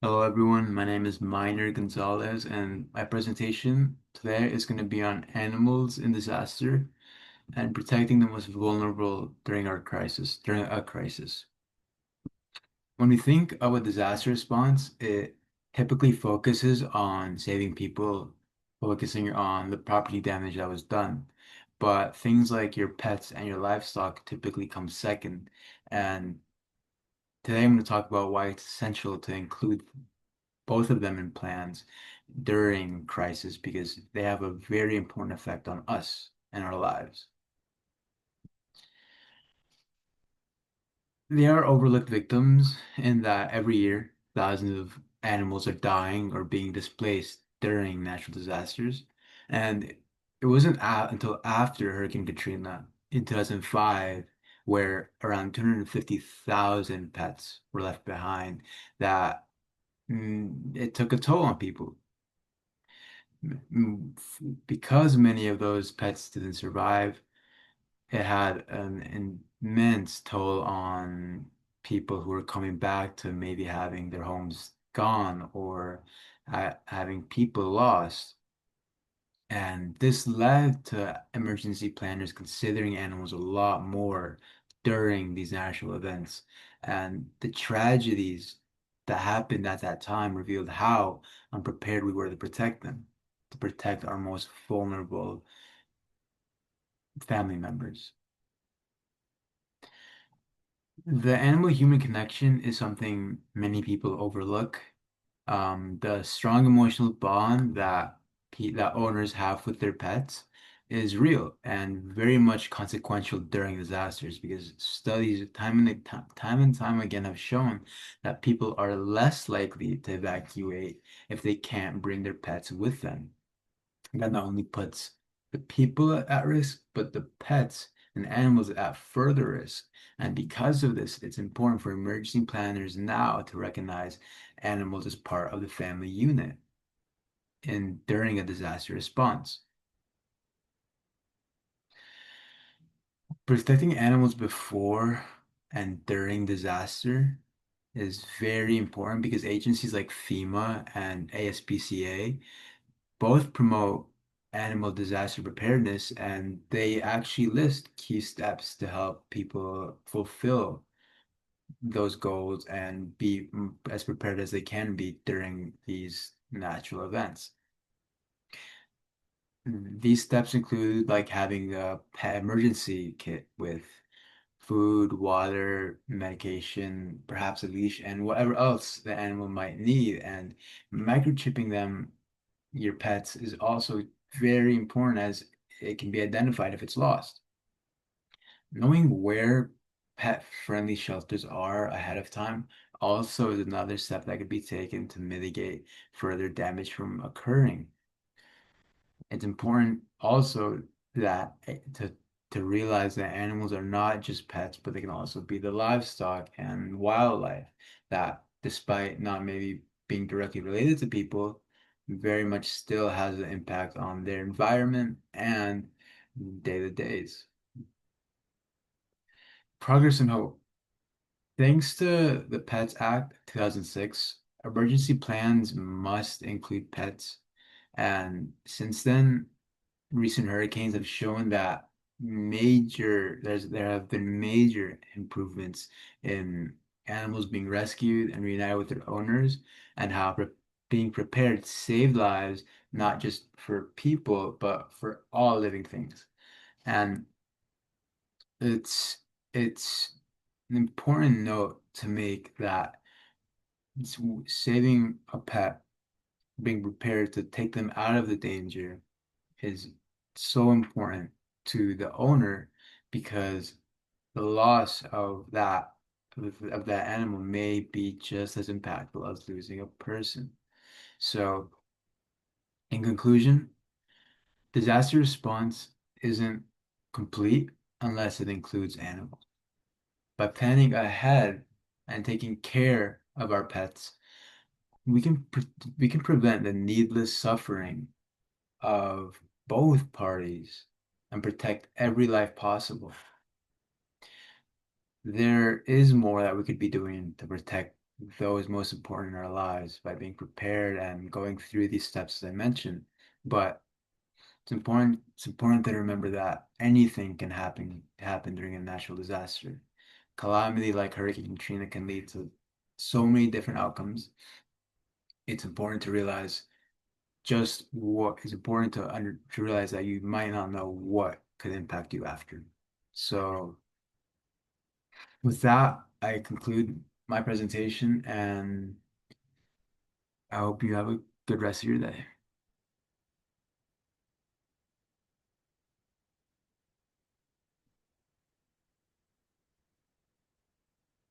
Hello everyone, my name is Miner Gonzalez and my presentation today is going to be on animals in disaster and protecting the most vulnerable during a crisis. When we think of a disaster response, it typically focuses on saving people, focusing on the property damage that was done. But things like your pets and your livestock typically come second. And today I'm going to talk about why it's essential to include both of them in plans during crisis because they have a very important effect on us and our lives. They are overlooked victims in that every year thousands of animals are dying or being displaced during natural disasters. And it wasn't until after Hurricane Katrina in 2005 where around 250,000 pets were left behind that it took a toll on people. Because many of those pets didn't survive, it had an immense toll on people who were coming back to maybe having their homes gone or having people lost. And this led to emergency planners considering animals a lot more during these natural events. And the tragedies that happened at that time revealed how unprepared we were to protect them, to protect our most vulnerable family members. The animal-human connection is something many people overlook. The strong emotional bond that owners have with their pets is real and very much consequential during disasters because studies time and time again have shown that people are less likely to evacuate if they can't bring their pets with them. That not only puts the people at risk, but the pets and animals at further risk. And because of this, it's important for emergency planners now to recognize animals as part of the family unit in during a disaster response. Protecting animals before and during disaster is very important because agencies like FEMA and ASPCA both promote animal disaster preparedness and they actually list key steps to help people fulfill those goals and be as prepared as they can be during these natural events. These steps include like having a pet emergency kit with food, water, medication, perhaps a leash, and whatever else the animal might need. And microchipping them your pets is also very important as it can be identified if it's lost. Knowing where pet-friendly shelters are ahead of time also is another step that could be taken to mitigate further damage from occurring. It's important also that to realize that animals are not just pets, but they can also be the livestock and wildlife that, despite not maybe being directly related to people, very much still has an impact on their environment and day-to-days. Progress and hope. Thanks to the Pets Act 2006, emergency plans must include pets. And since then, recent hurricanes have shown that there have been major improvements in animals being rescued and reunited with their owners and how being prepared saved lives, not just for people, but for all living things. And it's it's an important note to make that saving a pet, being prepared to take them out of the danger is so important to the owner because the loss of that animal may be just as impactful as losing a person. So, in conclusion, disaster response isn't complete unless it includes animals. By planning ahead and taking care of our pets, we can we can prevent the needless suffering of both parties and protect every life possible. There is more that we could be doing to protect those most important in our lives by being prepared and going through these steps as I mentioned. But it's important to remember that anything can happen during a natural disaster. Calamity like Hurricane Katrina can lead to so many different outcomes. It's important to realize just what is important to realize that you might not know what could impact you after. So with that, I conclude my presentation and I hope you have a good rest of your day.